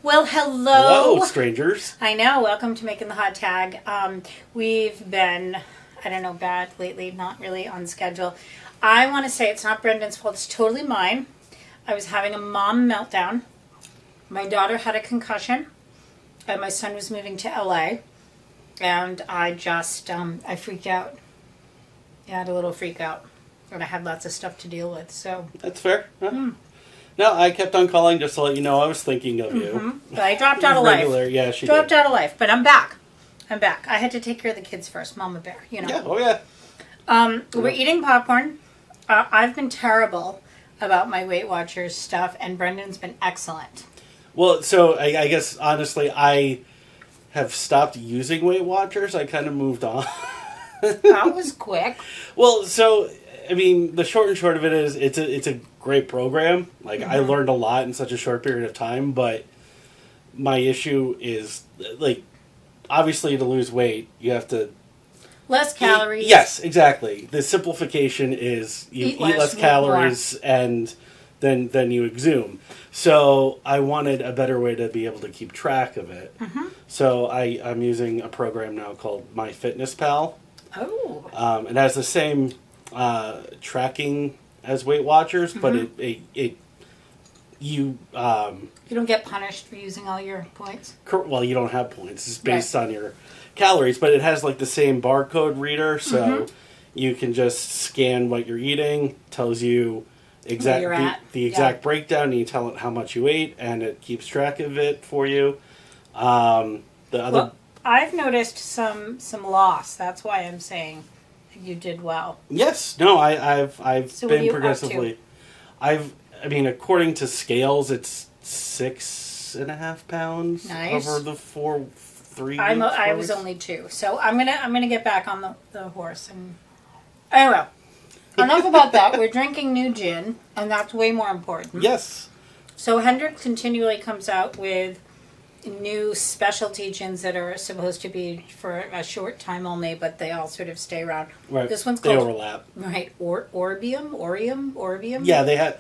Well, hello. Hello, strangers. I know. Welcome to Making the Hot Tag. We've been, bad lately, not really on schedule. I want to say it's not Brendan's fault. It's totally mine. I was having a mom meltdown. My daughter had a concussion, and my son was moving to LA, and I just, I freaked out. I had a little freak out, and I had lots of stuff to deal with, so. That's fair. Huh? No, I kept on calling just to let you know I was thinking of you. But I dropped out of life. Yeah, she dropped did. out of life, but I'm back. I had to take care of the kids first, Mama Bear, you know. Yeah, oh yeah. We're eating popcorn. I've been terrible about my Weight Watchers stuff, and Brendan's been excellent. Well, so I guess, honestly, I have stopped using Weight Watchers. I kind of moved on. That was quick. Well, so, I mean, the short and short of it is it's a great program. Like, I learned a lot in such a short period of time, but my issue is, like, obviously to lose weight, you have to... Less calories. Yes, exactly. The simplification is you eat less calories and then you exhume. So I wanted a better way to be able to keep track of it. Mm-hmm. So I'm using a program now called MyFitnessPal. Oh. It has the same tracking as Weight Watchers, but you don't get punished for using all your points? Well, you don't have points. It's based on your calories, but it has like the same barcode reader, so you can just scan what you're eating, tells you the exact breakdown, and you tell it how much you ate, and it keeps track of it for you. I've noticed some loss. That's why I'm saying you did well. Yes, no, I've so been progressively. According to scales, it's 6.5 pounds over the 3 weeks. I was only 2, so I'm gonna get back on the horse. And anyway, enough about that. We're drinking new gin, and that's way more important. Yes. So Hendrick continually comes out with new specialty gins that are supposed to be for a short time only, but they all sort of stay around. Right. This one's called... They overlap. Right. Orbium? Yeah, they had...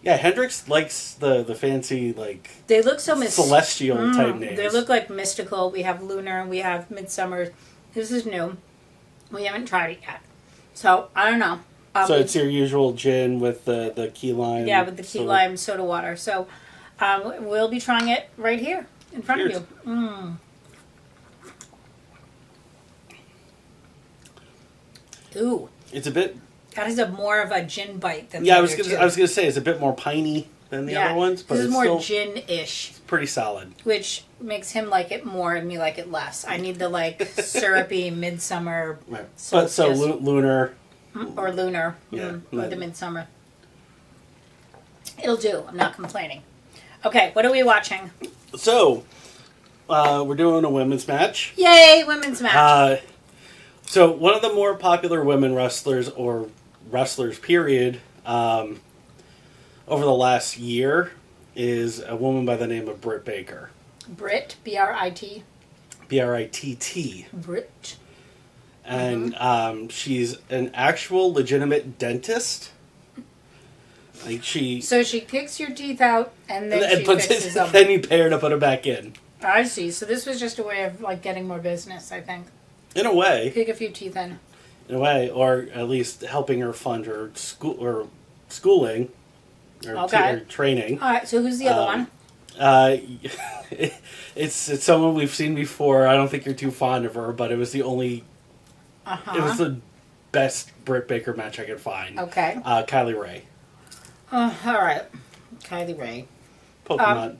Yeah, Hendrix likes the fancy, like... They look so... celestial type names. They look like mystical. We have Lunar, we have Midsummer. This is new. We haven't tried it yet. So, I don't know. So it's your usual gin with the key lime... Yeah, with the key lime soda water. So, we'll be trying it right here. In front of you. Ooh. It's a bit... That is more of a gin bite than I was gonna say it's a bit more piney than the other ones, but this is it's more still gin-ish. It's pretty solid. Which makes him like it more and me like it less. I need the like syrupy midsummer. Right. But so Lunar. Or Lunar. Yeah. Or the midsummer. It'll do. I'm not complaining. Okay, what are we watching? So, we're doing a women's match. Yay, women's match. So, one of the more popular women wrestlers, or wrestlers, period, over the last year is a woman by the name of Britt Baker. Britt, B-R-I-T? B-R-I-T-T. Britt. And she's an actual legitimate dentist. So she kicks your teeth out and then she fixes them. Then you pay her to put them back in. I see. So this was just a way of like getting more business, I think. In a way. Kick a few teeth in. In a way, or at least helping her fund her schooling or training. All right. So who's the other one? It's someone we've seen before. I don't think you're too fond of her, but it was the only. It was the best Britt Baker match I could find. Okay. Kylie Rae. All right. Kylie Rae. Pokemon.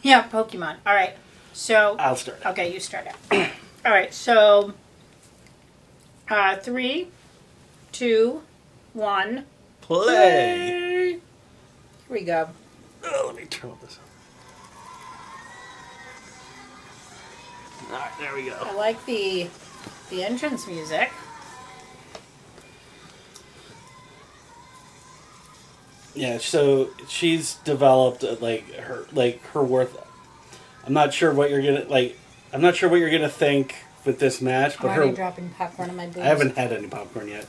Yeah, Pokemon. All right. So. I'll start. Okay, you start it. All right. So. 3, 2, 1. Play. Here we go. Oh, let me turn this on. All right, there we go. I like the entrance music. Yeah, so she's developed her worth. I'm not sure what you're gonna think with this match, but I'm already dropping popcorn in my boobs. I haven't had any popcorn yet.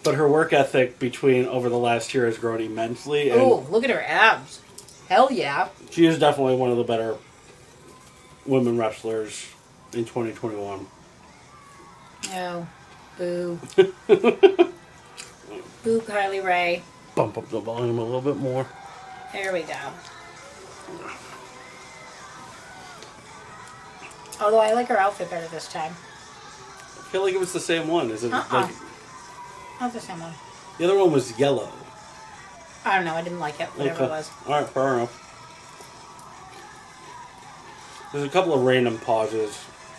But her work ethic over the last year has grown immensely. Oh, look at her abs. Hell yeah. She is definitely one of the better women wrestlers in 2021. Oh, boo. Boo, Kylie Rae. Bump up the volume a little bit more. There we go. Although I like her outfit better this time. I feel like it was the same one. Is it like Not the same one. the other one was yellow? I don't know. I didn't like it. Whatever it was. All right, fair enough. There's a couple of random pauses.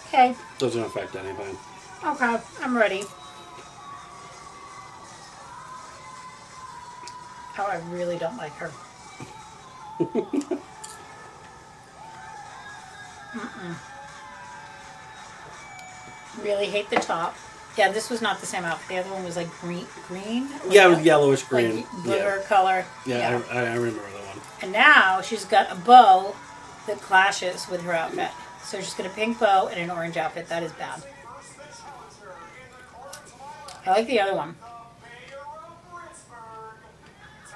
Okay. Doesn't affect anything. Okay. I'm ready. Oh, I really don't like her. Really hate the top. Yeah, this was not the same outfit. The other one was like green. Yeah, it was yellowish green. Like glitter color. Yeah, I remember that one. And now she's got a bow that clashes with her outfit. So she's got a pink bow and an orange outfit. That is bad. I like the other one.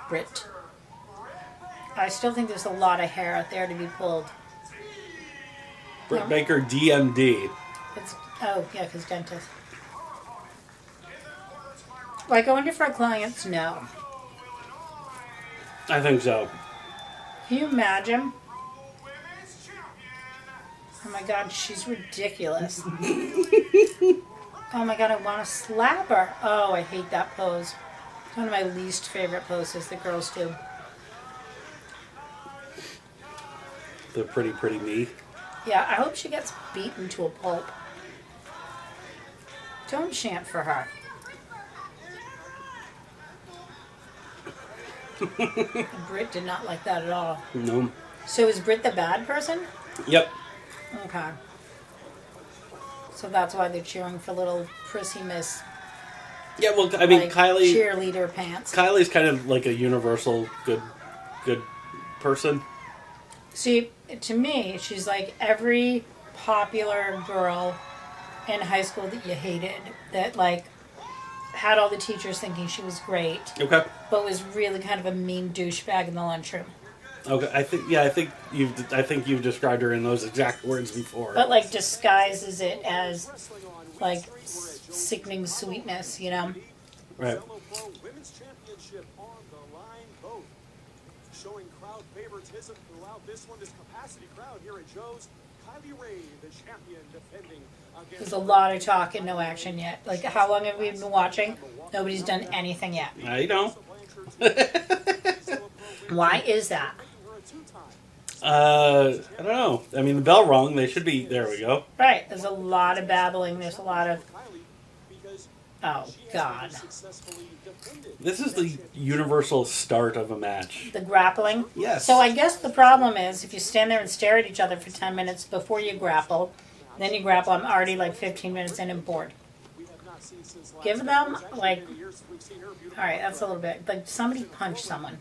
Britt. I still think there's a lot of hair out there to be pulled. Britt Baker, DMD. Oh, yeah, because dentist. Like, I wonder if our clients know. I think so. Can you imagine? Oh my god, she's ridiculous. Oh my god, I want to slap her. Oh, I hate that pose. It's one of my least favorite poses that girls do. The pretty me. Yeah, I hope she gets beaten to a pulp. Don't chant for her. Britt did not like that at all. No. So is Britt the bad person? Yep. Okay. So that's why they're cheering for little prissy Miss. Yeah, well, I mean, like, Kylie. Cheerleader pants. Kylie's kind of like a universal good person. See, to me, she's like every popular girl in high school that you hated, that like had all the teachers thinking she was great, Okay. but was really kind of a mean douchebag in the lunchroom. Okay, I think you've described her in those exact words before. But like disguises it as like sickening sweetness, you know? Right. Women's championship on the line, both showing crowd favoritism throughout this one. This capacity crowd here at Joe's. Kylie Rae, the champion, defending against. There's a lot of talk and no action yet. Like, how long have we been watching? Nobody's done anything yet. I know. Why is that? I don't know. I mean, the bell rung. They should be. There we go. Right. There's a lot of babbling. There's a lot of. Oh, God. This is the universal start of a match. The grappling? Yes. So I guess the problem is if you stand there and stare at each other for 10 minutes before you grapple, then you grapple, I'm already like 15 minutes in and bored. Give them, like, all right, that's a little bit, like somebody punch someone.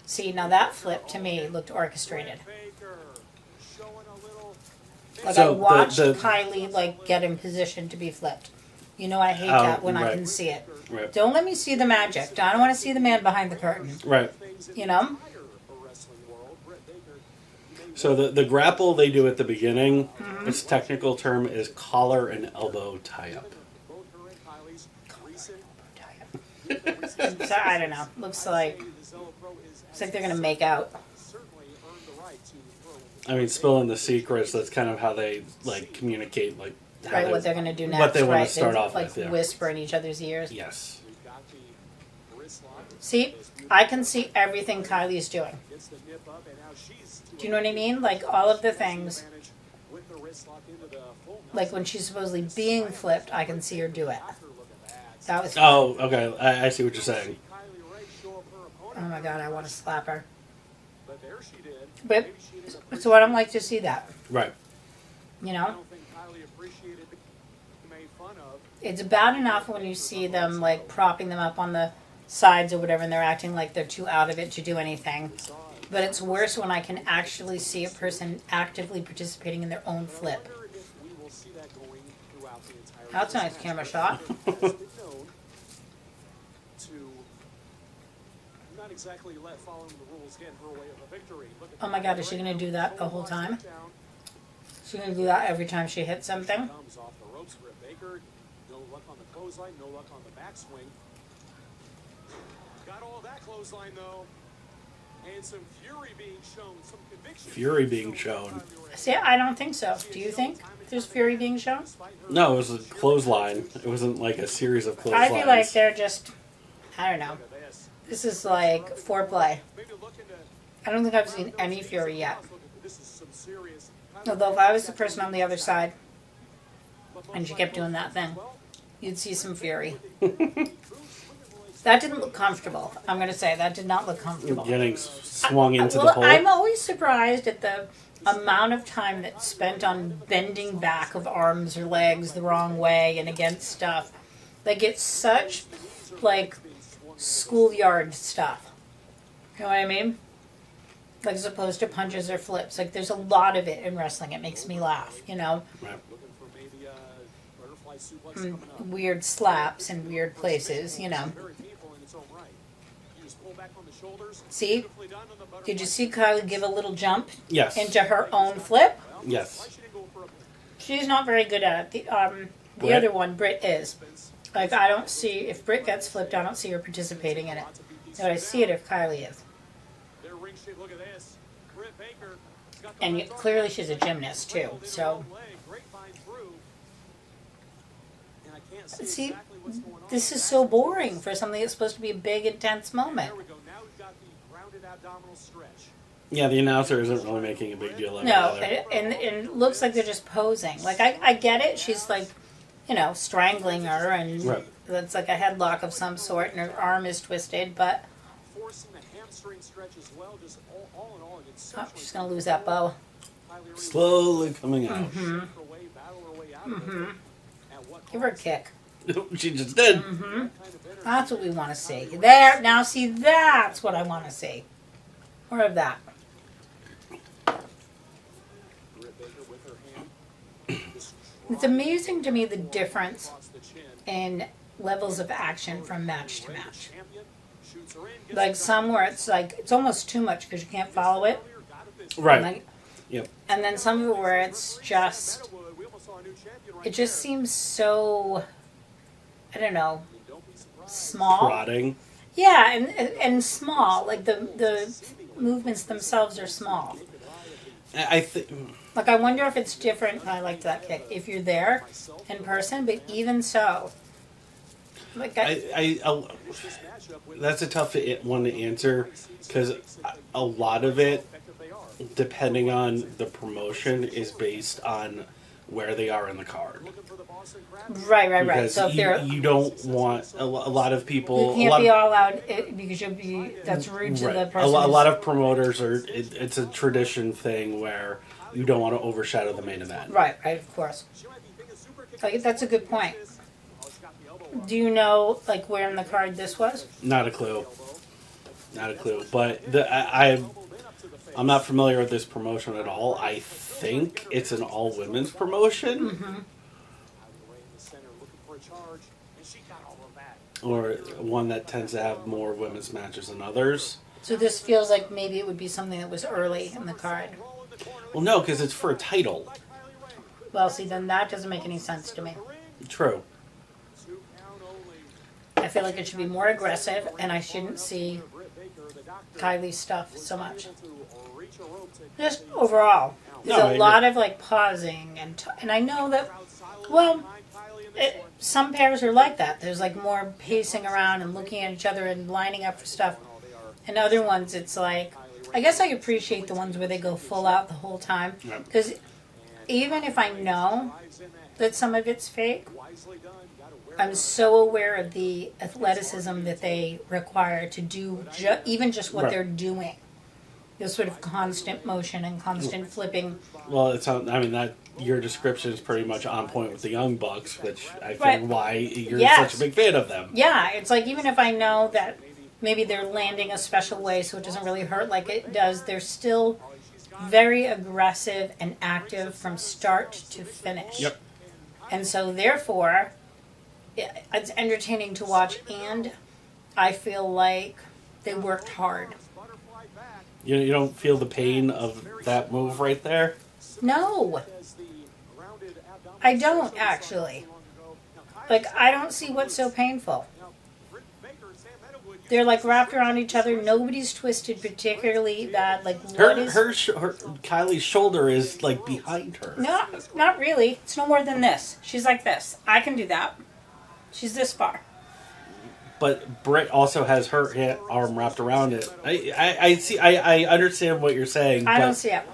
See, now that flip to me looked orchestrated. Like, So I watched the Kylie like get in position to be flipped. You know I hate that when I right. can see it. Right. Don't let me see the magic. I don't want to see the man behind the curtain. Right. You know? So the grapple they do at the beginning, its technical term is collar and elbow tie-up. So, I don't know. Looks like they're gonna make out. I mean, spilling the secrets, that's kind of how they, like, communicate, like, how Right, what they're gonna do next. what they want right? to start They, off like, with, yeah. whisper in each other's ears. Yes. See, I can see everything Kylie's doing. Do you know what I mean? Like all of the things. Like when she's supposedly being flipped, I can see her do it. That was. Oh, okay. I see what you're saying. Oh my god, I want to slap her. But so I don't like to see that. Right. You know? It's bad enough when you see them like propping them up on the sides or whatever and they're acting like they're too out of it to do anything. But it's worse when I can actually see a person actively participating in their own flip. That's a nice camera shot. to not exactly let following the rules get in her way of a victory. Oh my God, is she gonna do that the whole time? She's gonna do that every time she hits something? Comes off the ropes, Britt Baker. No luck on the clothesline, no luck on the backswing. Got all that clothesline though. And some fury being shown, some conviction. Fury being shown. See, I don't think so. Do you think there's fury being shown? No, it was a clothesline. It wasn't like a series of I clotheslines. feel like they're just, I don't know. This is like foreplay. I don't think I've seen any fury yet. Although if I was the person on the other side and she kept doing that thing, you'd see some fury. That didn't look comfortable. I'm going to say that did not look comfortable. Getting swung into the Well, pole. I'm always surprised at the amount of time that's spent on bending back of arms or legs the wrong way and against stuff. Like, it's such, like, schoolyard stuff. You know what I mean? Like, as opposed to punches or flips. Like, there's a lot of it in wrestling. It makes me laugh, you know? Right. Weird slaps in weird places, you know? See? Did you see Kylie give a little jump Yes. into her own flip? Yes. She's not very good at it. The Britt? other one, Britt, is. Like, I don't see, if Britt gets flipped, I don't see her participating in it. But I see it if Kylie is. And yet, clearly she's a gymnast, too. So, see, this is so boring for something that's supposed to be a big, intense moment. Yeah, the announcer isn't really making a big deal of it. No, either. and it looks like they're just posing. Like, I get it. She's like, you know, strangling her, and Right. it's like a headlock of some sort, and her arm is twisted, but oh, she's going to lose that bow. Slowly coming out. Give her a kick. She just did. That's what we want to see. There, now see, that's what I want to see. More of that. It's amazing to me the difference in levels of action from match to match. Like some where it's like, it's almost too much because you can't follow it. Right. And, like, Yep. and then some of it where it's just, it just seems so, I don't know, small. Prodding. Yeah, and small. Like the movements themselves are small. I think. Like, I wonder if it's different. I liked that kick. If you're there in person, but even so, like that's a tough one to answer because a lot of it, depending on the promotion, is based on where they are in the card. right. Because So if they're, you don't want a lot of people. you can't be all out because you'll be. That's rude to the Right. person. A lot of promoters are. It's a tradition thing where you don't want to overshadow the main event. Right, of course. Like, that's a good point. Do you know, like, where in the card this was? Not a clue. Not a clue. But I'm not familiar with this promotion at all. I think it's an all women's promotion. Or one that tends to have more women's matches than others. So this feels like maybe it would be something that was early in the card. Well, no, because it's for a title. Well, see, then that doesn't make any sense to me. True. I feel like it should be more aggressive, and I shouldn't see Kylie's stuff so much. Just overall. There's No, I a lot of, like, pausing, and I know that, well, some pairs are like that. There's, like, more pacing around and looking at each other and lining up for stuff. And other ones, it's like, I guess I appreciate the ones where they go full out the whole time. Because even if I know that some of it's fake, I'm so aware of the athleticism that they require to do even just what they're doing. This sort of constant motion and constant flipping. Well, that your description is pretty much on point with the Young Bucks, which I think why you're such a big fan of them. Yeah, it's like even if I know that maybe they're landing a special way so it doesn't really hurt like it does, they're still very aggressive and active from start to finish. Yep. And so therefore, it's entertaining to watch, and I feel like they worked hard. You don't feel the pain of that move right there? No. I don't, actually. Like, I don't see what's so painful. They're, like, wrapped around each other. Nobody's twisted particularly bad. Like, what is... Her Kylie's shoulder is, like, behind her. No, not really. It's no more than this. She's like this. I can do that. She's this far. But Britt also has her arm wrapped around it. I see. I understand what you're saying. I don't see it.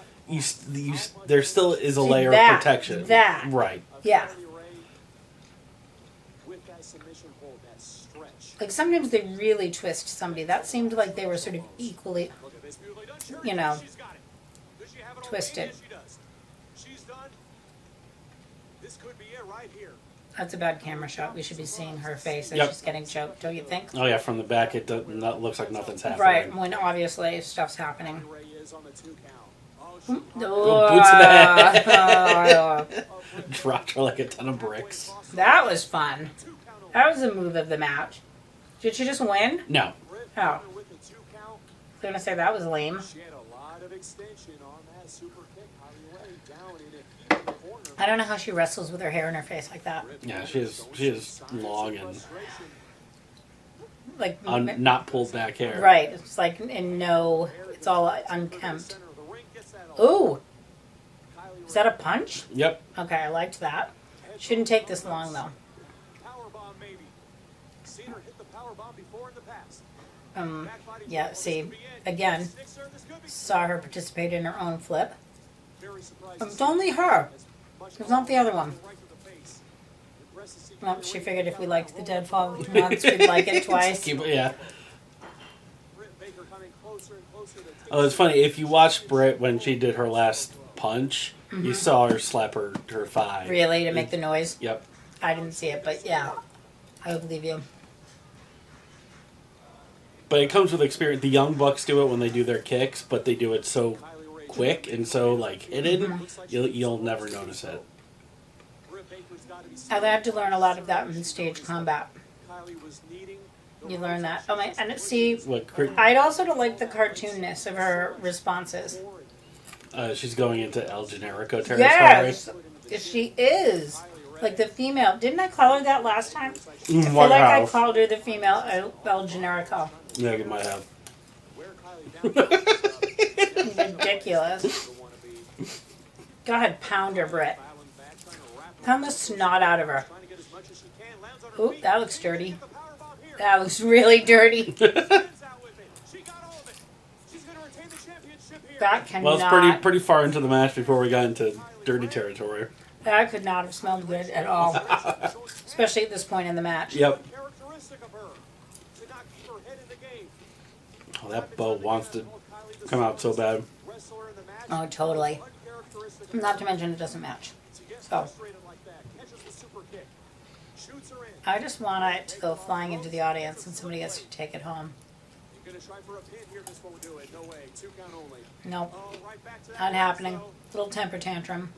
There still is a layer that, of protection. That. Right. Yeah. Like, sometimes they really twist somebody. That seemed like they were sort of equally, you know, twisted. That's a bad camera shot. We should be seeing her face as she's getting choked, don't you think? Oh, yeah, from the back, it looks like nothing's happening. Right, when obviously stuff's happening. Oh, boots in the head. Dropped her like a ton of bricks. That was fun. That was the move of the match. Did she just win? No. Oh. I was going to say that was lame. I don't know how she wrestles with her hair in her face like that. Yeah, she is long and like not pulled back hair. Right. It's like it's all unkempt. Ooh. Is that a punch? Yep. Okay, I liked that. Shouldn't take this long though. Yeah, see, again, saw her participate in her own flip. It was only her. It was not the other one. Well, she figured if we liked the deadfall once, we'd like it twice. Yeah. Oh, it's funny. If you watch Britt when she did her last punch, you saw her slap her thigh. Really? To make the noise? Yep. I didn't see it, but yeah, I believe you. But it comes with experience. The Young Bucks do it when they do their kicks, but they do it so quick and so like hidden, you'll never notice it. I've had to learn a lot of that in stage combat. You learn that. Oh my! And see, I'd also don't like the cartoonness of her responses. She's going into El Generico territory. Yes, she is. Like the female. Didn't I call her that last time? I feel like I called her the female El Generico. Yeah, you might have. Ridiculous. Go ahead, pound her, Britt. Pound the snot out of her. Ooh, that looks dirty. That looks really dirty. That cannot. Well, it's pretty far into the match before we got into dirty territory. That could not have smelled good at all. Especially at this point in the match. Yep. Oh, that bow wants to come out so bad. Oh, totally. Not to mention it doesn't match. So, I just want it to go flying into the audience and somebody gets to take it home. Nope. Not happening. Little temper tantrum.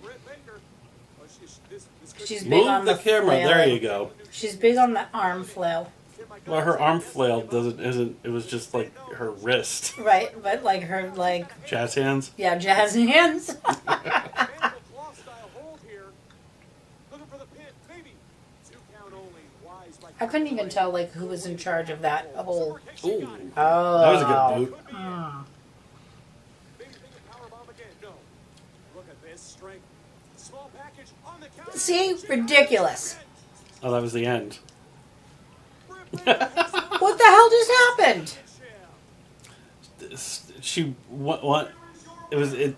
She's big on the camera. Flail. There you go. She's big on the arm flail. Well, her arm flail isn't. It was just like her wrist. Right, but like her jazz hands. Yeah, jazz hands. I couldn't even tell who was in charge of that whole. Ooh. Oh, that was a good boot. See, ridiculous. Oh, that was the end. What the hell just happened?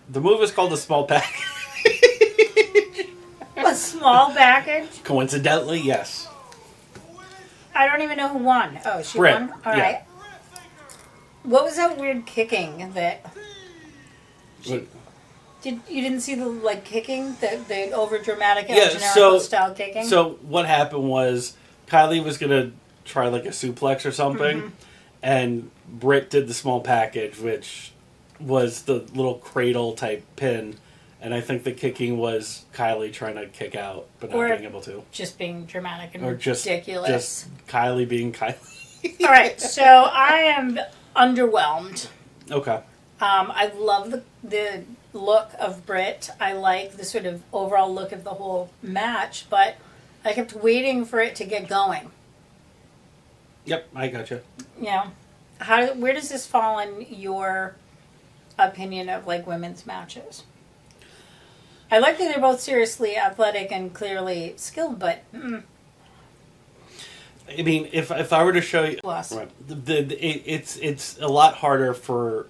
The move is called a small package. A small package? Coincidentally, yes. I don't even know who won. Oh, she Britt, won? All right. What was that weird kicking that... You didn't see the kicking? The over dramatic El Generico style kicking? So what happened was Kylie was gonna try a suplex or something, and Britt did the small package, which was the little cradle type pin, and I think the kicking was Kylie trying to kick out but not being able to. Just being dramatic and or ridiculous. Just Kylie being Kylie. All right, so I am underwhelmed. Okay. I love the look of Britt. I like the sort of overall look of the whole match, but I kept waiting for it to get going. Yep, I gotcha. You know, where does this fall in your opinion of like women's matches? I like that they're both seriously athletic and clearly skilled, but I mean, if I were to show you, right, it's a lot harder for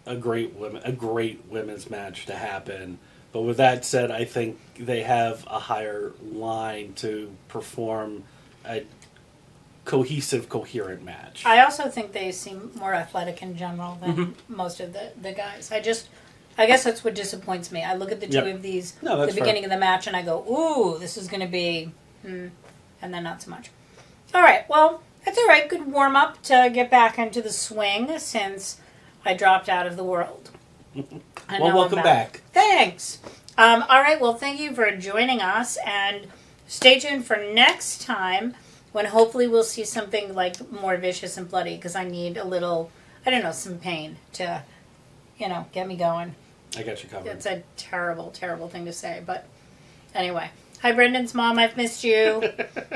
a great women's match to happen. But with that said, I think they have a higher line to perform a cohesive, coherent match. I also think they seem more athletic in general than most of the guys. I guess that's what disappoints me. I look at the two of these at the beginning of the match and I go, ooh, this is going to be, and then not so much. All right, well, that's all right. Good warm-up to get back into the swing since I dropped out of the world. Well, welcome back. Thanks. All right, well, thank you for joining us, and stay tuned for next time when hopefully we'll see something like more vicious and bloody, because I need a little, I don't know, some pain to, get me going. I got you covered. It's a terrible, terrible thing to say, but anyway. Hi, Brendan's mom. I've missed you.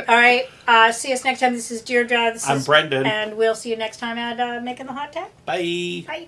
All right. See us next time. This is Deirdre. I'm Brendan. And we'll see you next time at Making the Hot Tag. Bye. Bye.